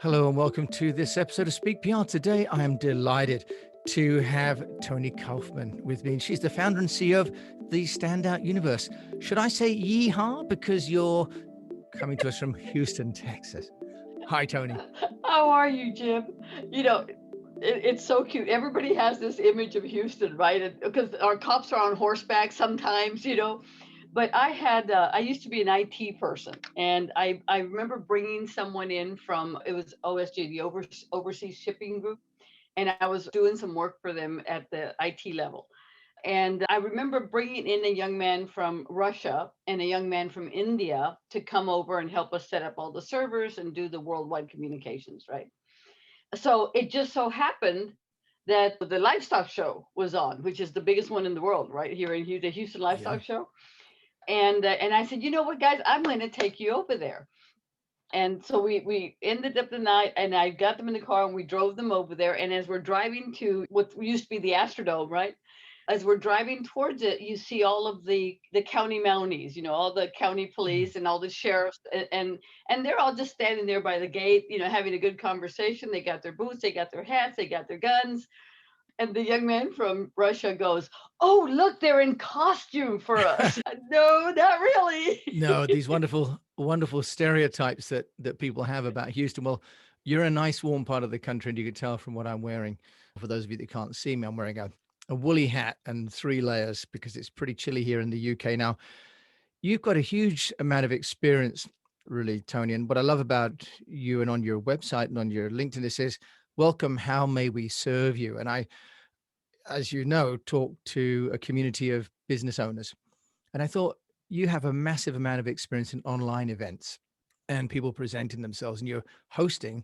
Hello and welcome to this episode of Speak PR. Today, I am delighted to have Toni Kaufman with me. She's the founder and CEO of the Standout Universe. Should I say yeehaw because you're coming to us from Houston, Texas? Hi, Toni. How are you, Jim? You know, it's so cute. Everybody has this image of Houston, right? Because our cops are on horseback sometimes. But I used to be an IT person, and I remember bringing someone in from, it was OSG, the Overseas Shipping Group, and I was doing some work for them at the IT level. And I remember bringing in a young man from Russia and a young man from India to come over and help us set up all the servers and do the worldwide communications, right? So it just so happened that the livestock show was on, which is the biggest one in the world, right here in Houston, the Houston Yeah. Livestock Show. And I said, you know what, guys, I'm going to take you over there. And so we ended up the night, and I got them in the car and we drove them over there. And as we're driving to what used to be the Astrodome, right? As we're driving towards it, you see all of the county mounties, all the county Mm. police and all the sheriffs, and they're all just standing there by the gate, having a good conversation. They got their boots, they got their hats, they got their guns. And the young man from Russia goes, "Oh, look, they're in costume for us." No, not really. No, these wonderful, wonderful stereotypes that people have about Houston. Well, you're a nice, warm part of the country, and you could tell from what I'm wearing. For those of you that can't see me, I'm wearing a woolly hat and 3 layers because it's pretty chilly here in the UK now. You've got a huge amount of experience, really, Toni. And what I love about you and on your website and on your LinkedIn, it says, "Welcome, how may we serve you?" And I, as you know, talk to a community of business owners. And I thought you have a massive amount of experience in online events and people presenting themselves, and you're hosting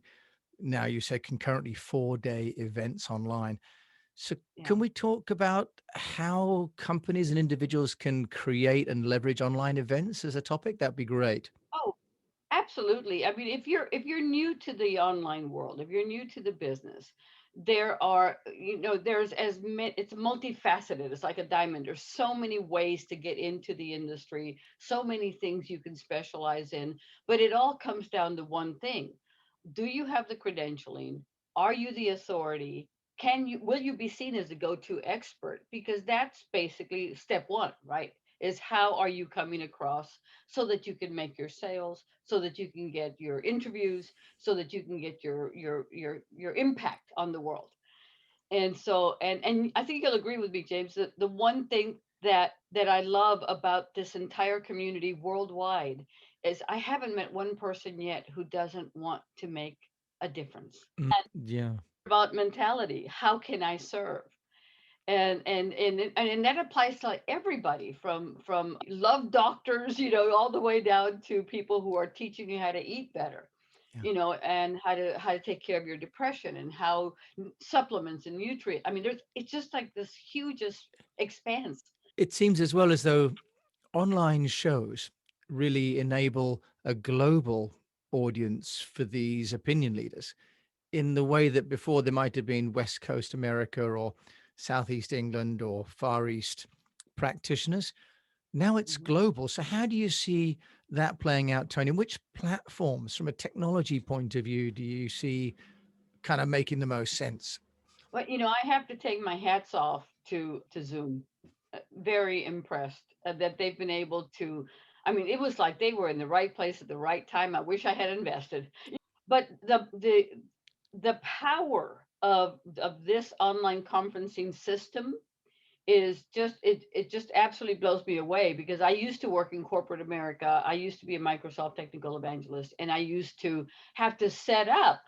now, you said concurrently 4-day events online. So, Yeah. can we talk about how companies and individuals can create and leverage online events as a topic? That'd be great. Oh, absolutely. I mean, if you're new to the online world, if you're new to the business, there's as many, it's multifaceted. It's like a diamond. There's so many ways to get into the industry, so many things you can specialize in, but it all comes down to one thing. Do you have the credentialing? Are you the authority? Will you be seen as a go-to expert? Because that's basically step one, right? Is how are you coming across so that you can make your sales, so that you can get your interviews, so that you can get your impact on the world. And so and I think you'll agree with me, James, that the one thing that I love about this entire community worldwide is I haven't met one person yet who doesn't want to make a difference. Mm, yeah. About mentality, how can I serve? And that applies to like everybody from love doctors, all the way down to people who are teaching you how to eat better, Yeah. and how to take care of your depression, and how supplements and nutrient. I mean, it's just like this hugest expanse. It seems as well as though online shows really enable a global audience for these opinion leaders in the way that before there might have been West Coast America or Southeast England or Far East practitioners. Now it's Mhm. global. So, how do you see that playing out, Tony? Which platforms, from a technology point of view, do you see kind of making the most sense? But I have to take my hats off to Zoom. Very impressed that they've been able to. I mean, it was like they were in the right place at the right time. I wish I had invested. But the power of this online conferencing system is just, it just absolutely blows me away, because I used to work in corporate America. I used to be a Microsoft technical evangelist, and I used to have to set up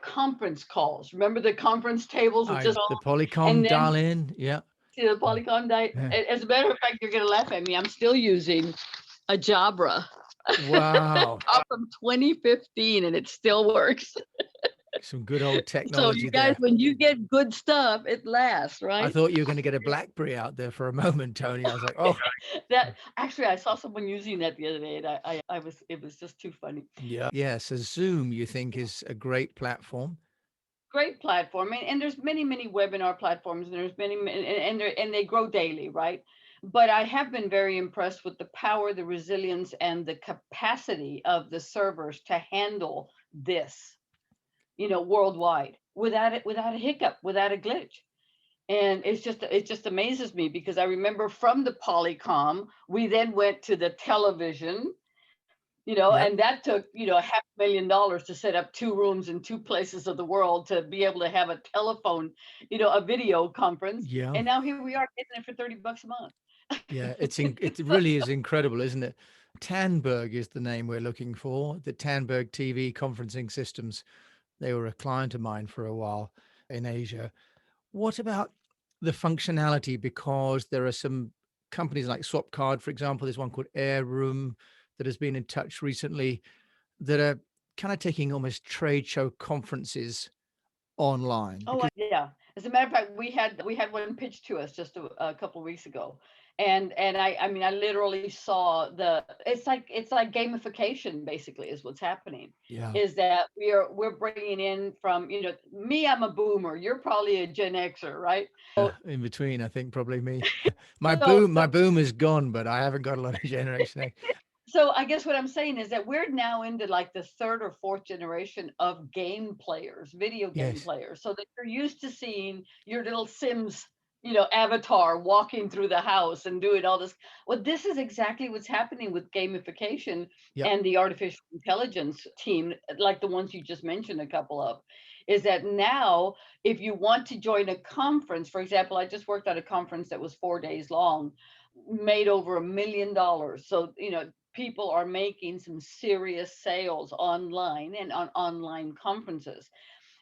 conference calls. Remember the conference tables with I just the all, Polycom and then dial in. Yeah. see the Yeah. Polycom diet. Yeah. As a matter of fact, you're going to laugh at me. I'm still using a Jabra Wow. from 2015, and it still works. Some good old So technology you guys, there. when you get good stuff, it lasts, I right? thought you were going to get a BlackBerry out there for a moment, Tony. I was like, oh, That actually, I saw someone using that the other day, and I was, it was just too funny. yeah. Yeah. So, Zoom, you think, is a great platform? Great platform, and there's many webinar platforms, and there's and they grow daily, right? But I have been very impressed with the power, the resilience, and the capacity of the servers to handle this. worldwide without a hiccup, without a glitch. And it just amazes me because I remember from the Polycom, we then went to the television, Yep. and that took, $500,000 to set up two rooms in two places of the world to be able to have a telephone, a video conference. Yeah. And now here we are getting it for $30 a month. Yeah. It really is incredible, isn't it? Tandberg is the name we're looking for. The Tandberg TV conferencing systems. They were a client of mine for a while in Asia. What about the functionality? Because there are some companies like Swapcard, for example. There's one called Air Room that has been in touch recently that are kind of taking almost trade show conferences online Oh, because yeah. As a matter of fact, we had one pitched to us just a couple of weeks ago, and I mean, I literally saw the. It's like gamification basically is what's happening. yeah, Is that we're bringing in from, me, I'm a boomer. You're probably a Gen Xer, right? in between, I think probably me. So My boom is gone, but I haven't got a lot of Generation X. So I guess what I'm saying is that we're now into like the third or fourth generation of game players, video game Yes. players, so that you're used to seeing your little Sims, avatar walking through the house and doing all this. Well, this is exactly what's happening with gamification Yep. and the artificial intelligence team, like the ones you just mentioned a couple of, is that now if you want to join a conference, for example, I just worked at a conference that was 4 days long, made over $1 million. So, people are making some serious sales online and on online conferences.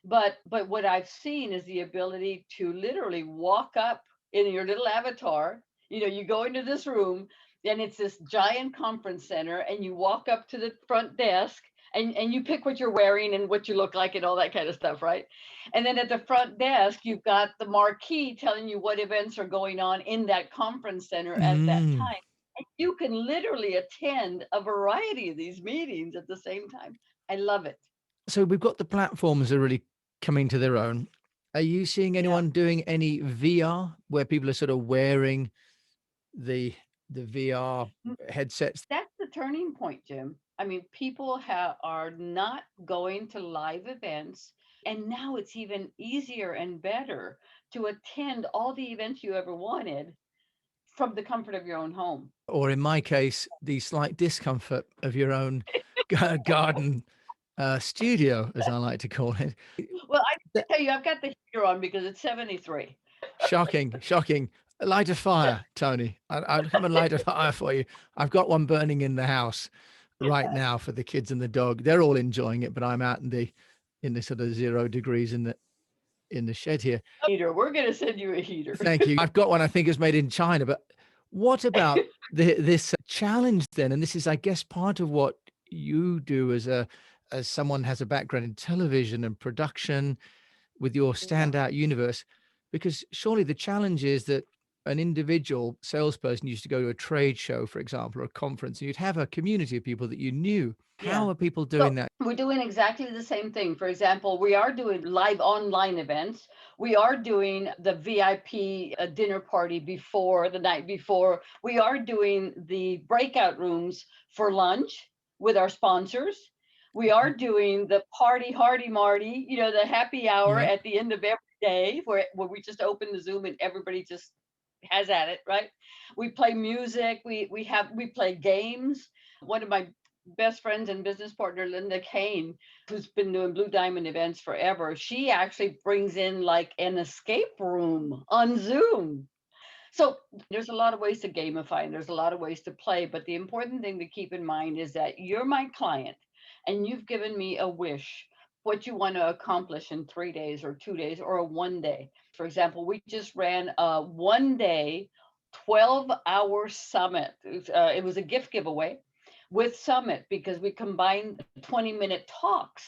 But what I've seen is the ability to literally walk up in your little avatar. You go into this room, and it's this giant conference center, and you walk up to the front desk, and you pick what you're wearing and what you look like and all that kind of stuff, right? And then at the front desk, you've got the marquee telling you what events are going on in that conference center at that Mm. time. And you can literally attend a variety of these meetings at the same time. I love it. So we've got the platforms are really coming to their own. Are you seeing Yeah. anyone doing any VR where people are sort of wearing the VR headsets? That's the turning point, Jim. I mean, people are not going to live events, and now it's even easier and better to attend all the events you ever wanted from the comfort of your own home. Or in my case, the slight discomfort of your own garden studio, as I like to call it. Well, I That- tell you, I've got the heater on because it's 73. Shocking, shocking. Light a fire, Tony. I'll come and light a fire for you. I've got one burning in the house right now for the kids and the dog. They're all enjoying it, but I'm out in the sort of 0 degrees in the shed here. Heater. We're going to send you a heater. Thank you. I've got one I think is made in China, but what about this challenge then? And this is, I guess, part of what you do as someone has a background in television and production with your Yeah. standout universe, because surely the challenge is that an individual salesperson used to go to a trade show, for example, or a conference, and you'd have a community of people that you knew. Yeah. How are people So doing that? we're doing exactly the same thing. For example, we are doing live online events. We are doing the VIP dinner party before the night before. We are doing the breakout rooms for lunch with our sponsors. We are doing the party hardy Marty, the happy hour Yep. at the end of every day where we just open the Zoom and everybody just has at it, right? We play music, we play games. One of my best friends and business partner, Linda Kane, who's been doing Blue Diamond events forever, she actually brings in like an escape room on Zoom. So there's a lot of ways to gamify and there's a lot of ways to play. But the important thing to keep in mind is that you're my client and you've given me a wish, what you want to accomplish in 3 days or 2 days or a one day. For example, we just ran a 1 day, 12-hour summit. It was a gift giveaway with Summit because we combined 20-minute talks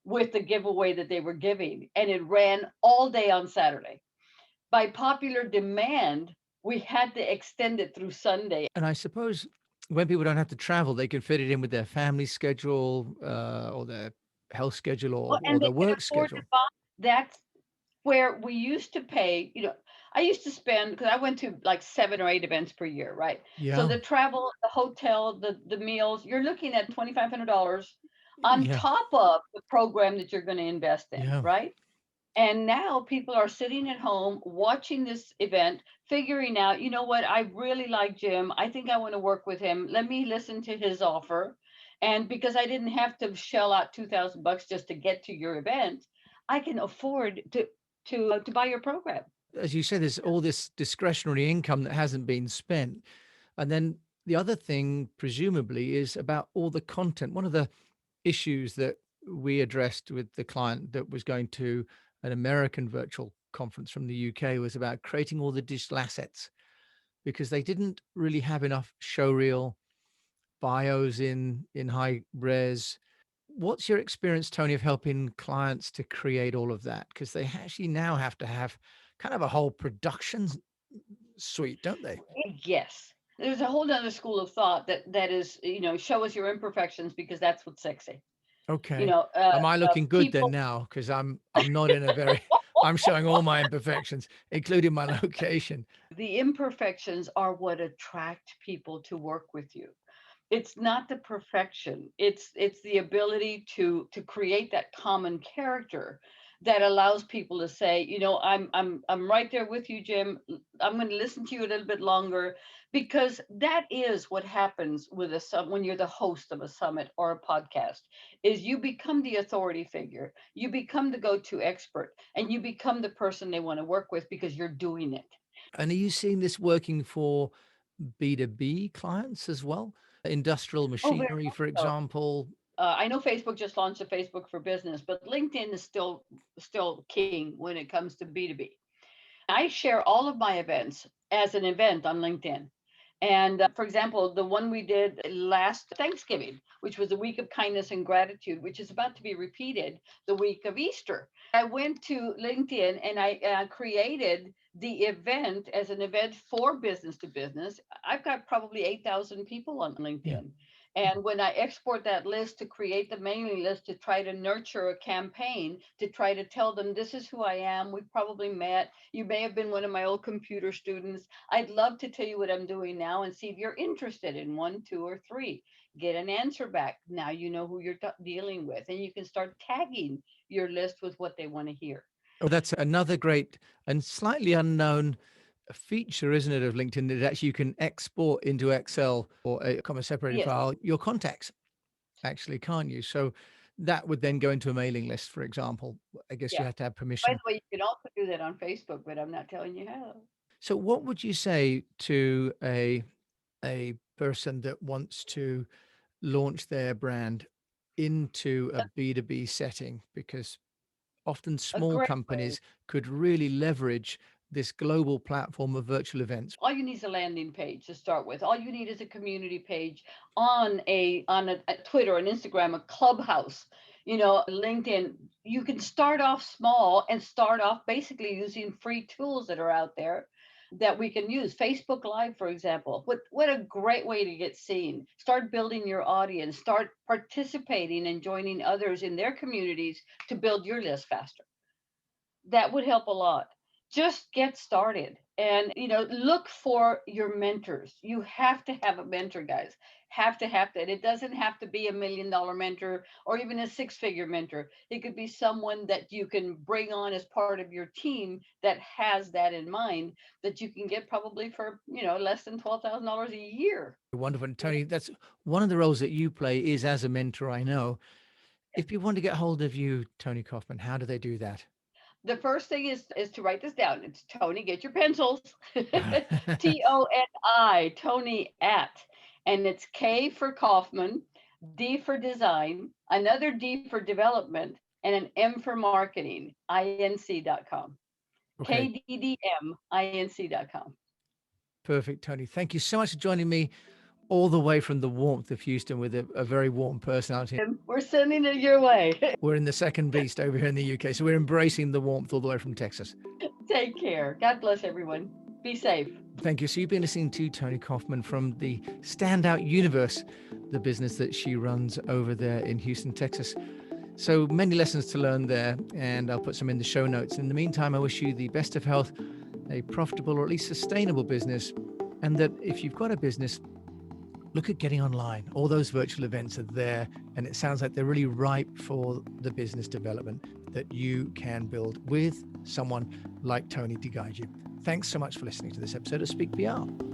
with the giveaway that they were giving. And it ran all day on Saturday. By popular demand, we had to extend it through Sunday. And I suppose when people don't have to travel, they can fit it in with their family schedule or their health schedule Well, or and their they can work afford to schedule. buy. That's where we used to pay, I used to spend, because I went to like 7 or 8 events per year, right? So Yeah. the travel, the hotel, the meals, you're looking at $2,500 on Yeah. top of the program that you're going to invest in, Yeah. right? And now people are sitting at home watching this event, figuring out, you know what, I really like Jim. I think I want to work with him. Let me listen to his offer. And because I didn't have to shell out 2,000 bucks just to get to your event, I can afford to buy your program. As you said, there's all this discretionary income that hasn't been spent. And then the other thing, presumably, is about all the content. One of the issues that we addressed with the client that was going to an American virtual conference from the UK was about creating all the digital assets because they didn't really have enough showreel bios in high res. What's your experience, Tony, of helping clients to create all of that? Because they actually now have to have kind of a whole production suite, don't they? Yes. There's a whole other school of thought that is, show us your imperfections because that's what's sexy. You Okay. know, Am I looking good then people now? Because I'm not in a very I'm showing all my imperfections, including my location. the imperfections are what attract people to work with you. It's not the perfection. It's the ability to create that common character that allows people to say, I'm right there with you, Jim. I'm going to listen to you a little bit longer, because that is what happens with when you're the host of a summit or a podcast, is you become the authority figure, you become the go-to expert, and you become the person they want to work with because you're doing it. And are you seeing this working for B2B clients as well? Industrial Oh, very machinery, much for so. example? I know Facebook just launched a Facebook for Business, but LinkedIn is still king when it comes to B2B. I share all of my events as an event on LinkedIn. And for example, the one we did last Thanksgiving, which was a week of kindness and gratitude, which is about to be repeated the week of Easter. I went to LinkedIn and I created the event as an event for business to business. I've got probably 8,000 people on Yeah. LinkedIn. And when I export that list to create the mailing list to try to nurture a campaign, to try to tell them this is who I am, we've probably met, you may have been one of my old computer students. I'd love to tell you what I'm doing now and see if you're interested in one, two, or three. Get an answer back. Now you know who you're dealing with, and you can start tagging your list with what they want to hear. Oh, that's another great and slightly unknown feature, isn't it, of LinkedIn that actually you can export into Excel or a comma separated Yes, file your contacts, actually, can't you? So that would then go into a mailing list, for example. I guess you yeah. have to have By permission. the way, you can also do that on Facebook, but I'm not telling you how. So what would you say to a person that wants to launch their brand into a B2B setting? Because often A small great way. companies could really leverage this global platform of virtual events. All you need is a landing page to start with. All you need is a community page on a Twitter, an Instagram, a Clubhouse, LinkedIn. You can start off small and start off basically using free tools that are out there that we can use. Facebook Live, for example. What a great way to get seen. Start building your audience. Start participating and joining others in their communities to build your list faster. That would help a lot. Just get started and look for your mentors. You have to have a mentor, guys. Have to. And it doesn't have to be $1 million mentor or even a six-figure mentor. It could be someone that you can bring on as part of your team that has that in mind, that you can get probably for less than $12,000 a year. Wonderful. And Tony, that's one of the roles that you play is as a mentor, I know. If people want to get hold of you, Tony Kaufman, how do they do that? The first thing is to write this down. It's Tony. Get your pencils. Toni, Tony at, and it's K for Kaufman, D for design, another D for development, and an M for marketing. Inc.com. Okay, KDDMinc.com. perfect, Tony. Thank you so much for joining me all the way from the warmth of Houston with a very warm personality. And we're sending it your way. We're in the second beast over here in the UK, so we're embracing the warmth all the way from Texas. Take care. God bless everyone. Be safe. Thank you. So you've been listening to Toni Kaufman from the Standout Universe, the business that she runs over there in Houston, Texas. So many lessons to learn there, and I'll put some in the show notes. In the meantime, I wish you the best of health, a profitable or at least sustainable business, and that if you've got a business, look at getting online. All those virtual events are there, and it sounds like they're really ripe for the business development that you can build with someone like Toni to guide you. Thanks so much for listening to this episode of Speak PR.